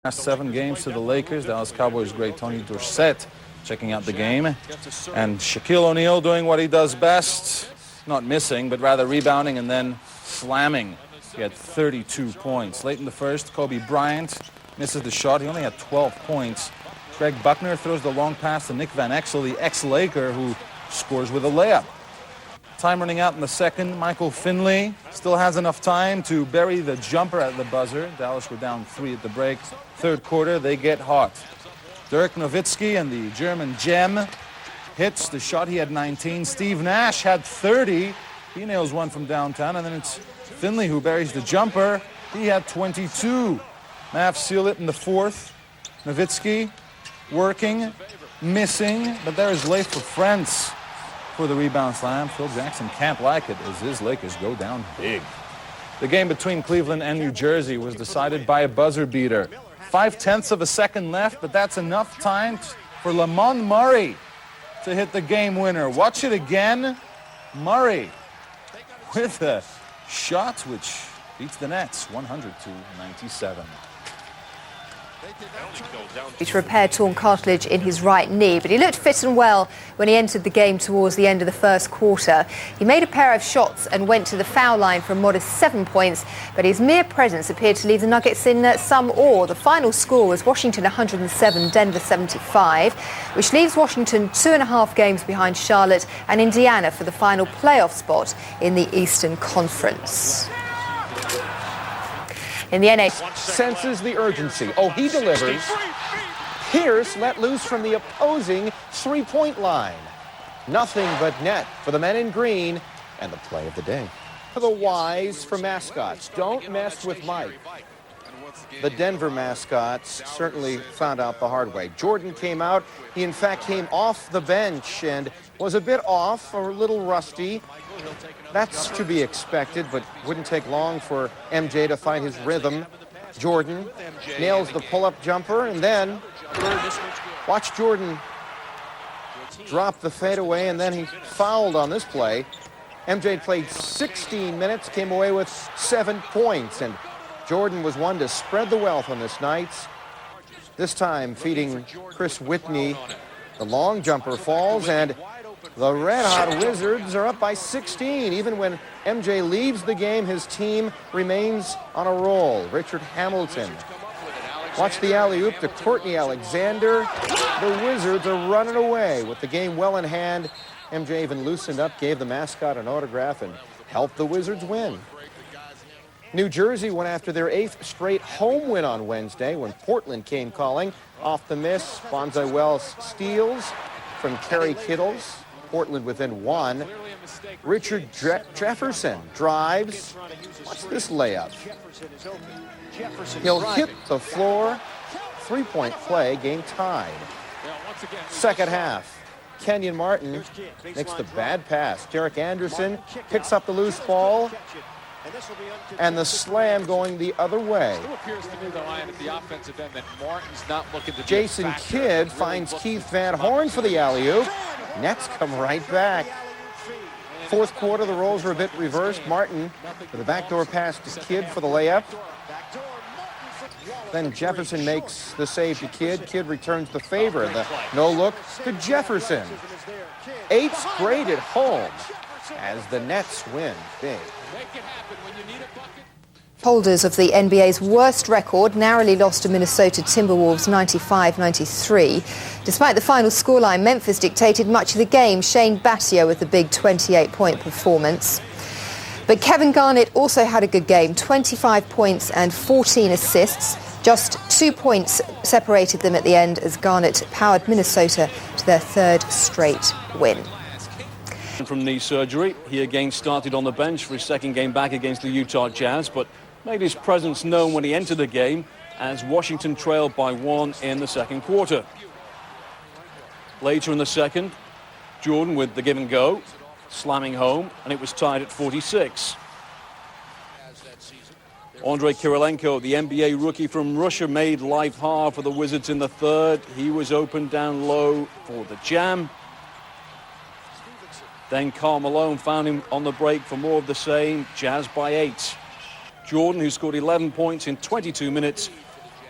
Last 7 games to the Lakers. Dallas Cowboys great Tony Dorsett checking out the game. And Shaquille O'Neal doing what he does best. Not missing, but rather rebounding and then slamming. He had 32 points. Late in the first, Kobe Bryant misses the shot. He only had 12 points. Greg Buckner throws the long pass to Nick Van Exel, the ex-Laker, who scores with a layup. Time running out in the second. Michael Finley still has enough time to bury the jumper at the buzzer. Dallas were down 3 at the break. Third quarter, they get hot. Dirk Nowitzki and the German gem hits the shot. He had 19. Steve Nash had 30. He nails one from downtown. And then it's Finley who buries the jumper. He had 22. Mavs seal it in the fourth. Nowitzki working, missing, but there is Leif for France for the rebound slam. Phil Jackson can't like it as his Lakers go down big. The game between Cleveland and New Jersey was decided by a buzzer beater. 0.5 of a second left, but that's enough time for Lamont Murray to hit the game winner. Watch it again. Murray with a shot which beats the Nets 100-97. To repair torn cartilage in his right knee, but he looked fit and well when he entered the game towards the end of the first quarter. He made a pair of shots and went to the foul line for a modest 7 points, but his mere presence appeared to leave the Nuggets in some awe. The final score was Washington 107, Denver 75, which leaves Washington 2.5 games behind Charlotte and Indiana for the final playoff spot in the Eastern Conference. In the NHL, senses the urgency. Oh, he delivers. Pierce let loose from the opposing three-point line. Nothing but net for the men in green and the play of the day. For the wise for mascots, don't mess with Mike. The Denver mascots certainly found out the hard way. Jordan came out. He, in fact, came off the bench and was a bit off, or a little rusty. That's to be expected, but wouldn't take long for MJ to find his rhythm. Jordan nails the pull-up jumper, and then watch Jordan drop the fadeaway, and then he fouled on this play. MJ played 16 minutes, came away with 7 points, and Jordan was one to spread the wealth on this night. This time feeding Chris Whitney. The long jumper falls, and the red-hot Wizards are up by 16. Even when MJ leaves the game, his team remains on a roll. Richard Hamilton. Watch the alley-oop to Courtney Alexander. The Wizards are running away with the game well in hand. MJ even loosened up, gave the mascot an autograph, and helped the Wizards win. New Jersey went after their 8th straight home win on Wednesday when Portland came calling. Off the miss, Bonzi Wells steals from Kerry Kittles. Portland within 1. Richard Jefferson drives. Watch this layup. He'll hit the floor. 3-point play, game tied. Second half. Kenyon Martin makes the bad pass. Derek Anderson picks up the loose ball. And the slam going the other way. Jason Kidd finds Keith Van Horn for the alley-oop. Nets come right back. Fourth quarter, the roles were a bit reversed. Martin with a backdoor pass to Kidd for the layup. Then Jefferson makes the save to Kidd. Kidd returns the favor. The no-look to Jefferson. 8th grade at home as the Nets win big. Holders of the NBA's worst record narrowly lost to Minnesota Timberwolves 95-93. Despite the final scoreline, Memphis dictated much of the game. Shane Battier with the big 28-point performance. But Kevin Garnett also had a good game, 25 points and 14 assists. Just 2 points separated them at the end as Garnett powered Minnesota to their 3rd straight win. From knee surgery, he again started on the bench for his second game back against the Utah Jazz, but made his presence known when he entered the game as Washington trailed by 1 in the second quarter. Later in the second, Jordan with the give and go, slamming home, and it was tied at 46. Andrei Kirilenko, the NBA rookie from Russia, made life hard for the Wizards in the third. He was open down low for the jam. Then Karl Malone found him on the break for more of the same. Jazz by 8. Jordan, who scored 11 points in 22 minutes,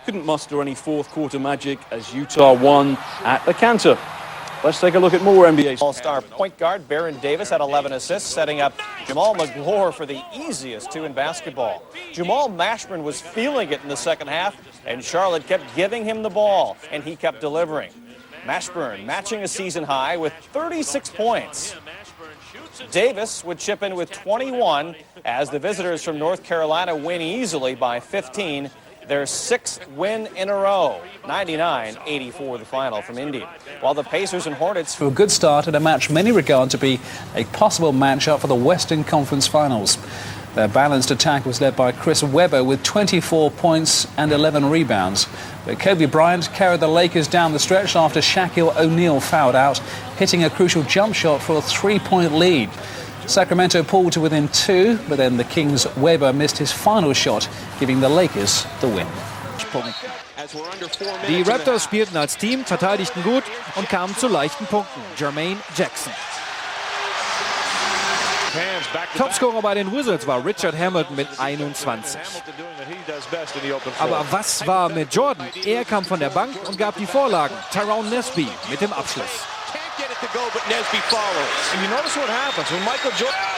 couldn't muster any fourth quarter magic as Utah won at the canter. Let's take a look at more NBA. All-star point guard Baron Davis had 11 assists, setting up Jamal McGlure for the easiest two in basketball. Jamal Mashburn was feeling it in the second half, and Charlotte kept giving him the ball, and he kept delivering. Mashburn matching a season high with 36 points. Davis would chip in with 21 as the visitors from North Carolina win easily by 15. Their sixth win in a row, 99-84 the final from Indy. While the Pacers and Hornets... For a good start at a match many regard to be a possible matchup for the Western Conference Finals. Their balanced attack was led by Chris Webber with 24 points and 11 rebounds. But Kobe Bryant carried the Lakers down the stretch after Shaquille O'Neal fouled out, hitting a crucial jump shot for a three-point lead. Sacramento pulled to within 2, but then the Kings' Webber missed his final shot, giving the Lakers the win. Die Raptors spielten als Team, verteidigten gut und kamen zu leichten Punkten. Jermaine Jackson. Topscorer bei den Wizards war Richard Hamilton mit 21. Aber was war mit Jordan? Er kam von der Bank und gab die Vorlagen. Tyrone Nesby mit dem Abschluss.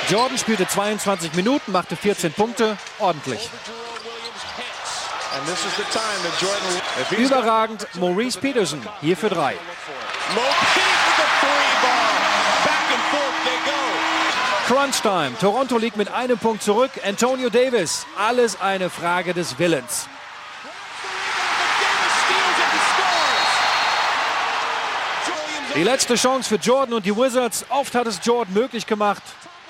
Jordan spielte 22 Minuten, machte 14 Punkte, ordentlich. Überragend Maurice Peterson, hier für 3. Crunch Time, Toronto liegt mit einem Punkt zurück, Antonio Davis, alles eine Frage des Willens. Die letzte Chance für Jordan und die Wizards. Oft hat es Jordan möglich gemacht,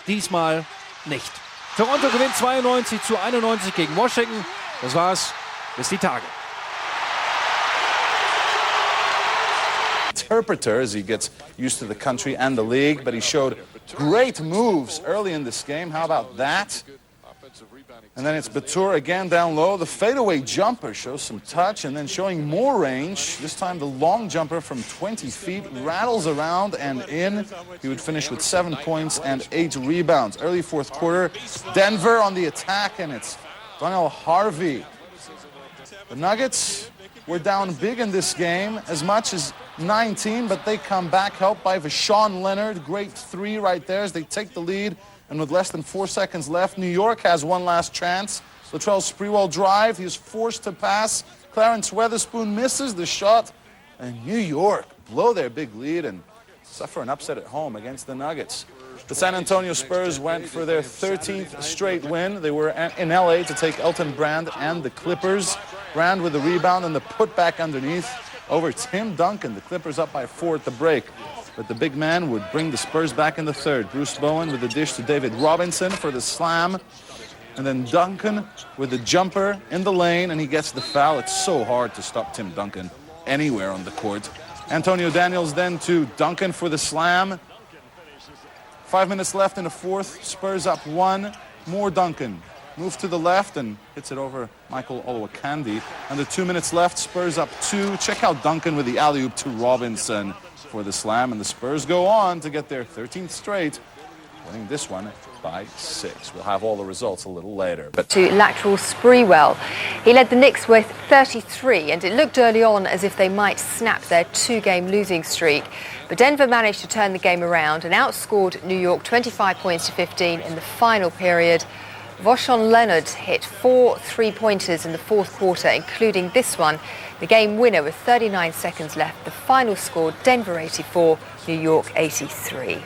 diesmal nicht. Toronto gewinnt 92-91 gegen Washington. Das war's, bis die Tage. Interpreter as he gets used to the country and the league, but he showed great moves early in this game. How about that? And then it's Batur again down low. The fadeaway jumper shows some touch and then showing more range. This time the long jumper from 20 feet rattles around and in. He would finish with 7 points and 8 rebounds. Early fourth quarter, Denver on the attack, and it's Donnell Harvey. The Nuggets were down big in this game, as much as 19, but they come back, helped by Vashawn Leonard. Great three right there as they take the lead. And with less than 4 seconds left, New York has one last chance. Latrell Sprewell drive. He's forced to pass. Clarence Weatherspoon misses the shot. And New York blow their big lead and suffer an upset at home against the Nuggets. The San Antonio Spurs went for their 13th straight win. They were in LA to take Elton Brand and the Clippers. Brand with the rebound and the putback underneath over Tim Duncan. The Clippers up by 4 at the break. But the big man would bring the Spurs back in the third. Bruce Bowen with the dish to David Robinson for the slam. And then Duncan with the jumper in the lane, and he gets the foul. It's so hard to stop Tim Duncan anywhere on the court. Antonio Daniels then to Duncan for the slam. 5 minutes left in the fourth. Spurs up 1. More Duncan. Move to the left and hits it over Michael Olowokandi. Under 2 minutes left, Spurs up 2. Check out Duncan with the alley-oop to Robinson for the slam, and the Spurs go on to get their 13th straight, winning this one by 6. We'll have all the results a little later. But to Latrell Sprewell. He led the Knicks with 33, and it looked early on as if they might snap their 2-game losing streak. But Denver managed to turn the game around and outscored New York 25 points to 15 in the final period. Vashawn Leonard hit 4 three-pointers in the fourth quarter, including this one, the game winner with 39 seconds left. The final score, Denver 84, New York 83.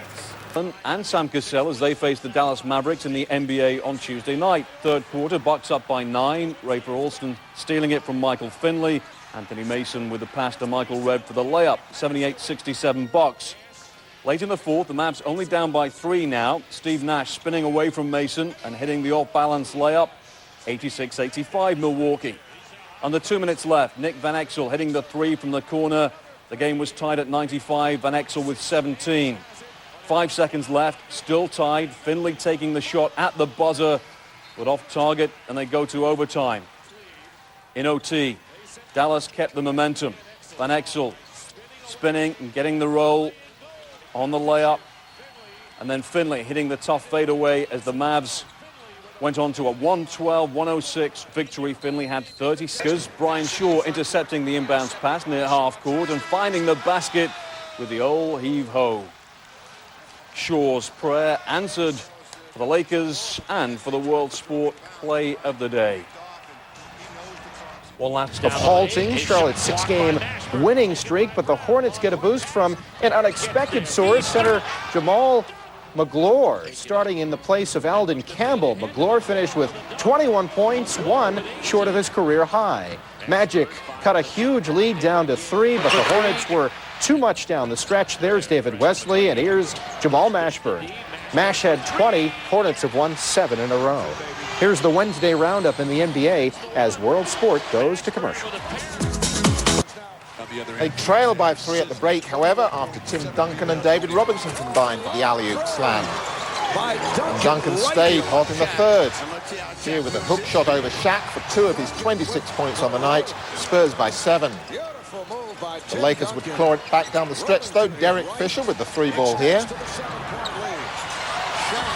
And Sam Cassell as they face the Dallas Mavericks in the NBA on Tuesday night. Third quarter, Bucks up by 9. Rafer Alston stealing it from Michael Finley. Anthony Mason with the pass to Michael Redd for the layup. 78-67 Bucks. Late in the fourth, the Mavs only down by 3 now. Steve Nash spinning away from Mason and hitting the off-balance layup. 86-85 Milwaukee. Under 2 minutes left, Nick Van Exel hitting the 3 from the corner. The game was tied at 95, Van Exel with 17. 5 seconds left, still tied. Finley taking the shot at the buzzer, but off target, and they go to overtime. In OT, Dallas kept the momentum. Van Exel spinning and getting the roll on the layup. And then Finley hitting the tough fadeaway as the Mavs went on to a 112-106 victory. Finley had 30 seconds. Brian Shaw intercepting the inbounds pass near half court and finding the basket with the old heave-ho. Shaw's prayer answered for the Lakers and for the World Sport Play of the Day. One last The halting Charlotte's 6-game winning streak, but the Hornets get a boost from an unexpected source. Center Jamal McGlure starting in the place of Alden Campbell. McGlure finished with 21 points, one short of his career high. Magic cut a huge lead down to 3, but the Hornets were too much down the stretch. There's David Wesley, and here's Jamal Mashburn. Mash had 20, Hornets have won 7 in a row. Here's the Wednesday roundup in the NBA as World Sport goes to commercial. They trail by 3 at the break, however, after Tim Duncan and David Robinson combined for the alley-oop slam. And Duncan stayed hot in the third. Here with a hook shot over Shaq for 2 of his 26 points on the night. Spurs by 7. The Lakers would claw it back down the stretch, though. Derek Fisher with the 3-ball here.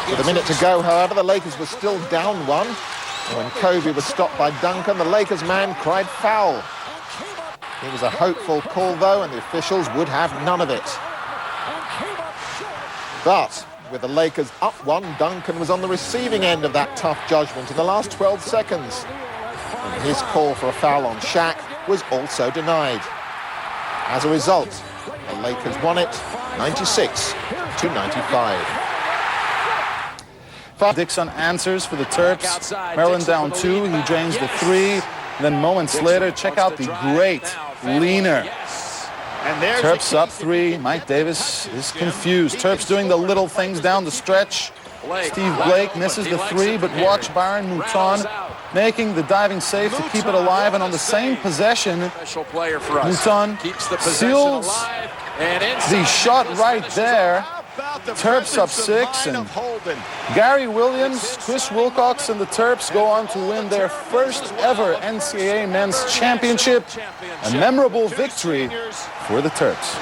With a minute to go, however, the Lakers were still down 1. And when Kobe was stopped by Duncan, the Lakers man cried foul. It was a hopeful call, though, and the officials would have none of it. But with the Lakers up 1, Duncan was on the receiving end of that tough judgment in the last 12 seconds. And his call for a foul on Shaq was also denied. As a result, the Lakers won it 96-95. Dixon answers for the Terps. Maryland down 2. He drains the 3. Then moments later, check out the great leaner. Terps up 3. Mike Davis is confused. Terps doing the little things down the stretch. Steve Blake misses the 3, but watch Byron Mouton making the diving save to keep it alive. And on the same possession, Mouton seals the shot right there. Terps up 6, and Gary Williams, Chris Wilcox, and the Terps go on to win their first ever NCAA men's championship. A memorable victory for the Terps.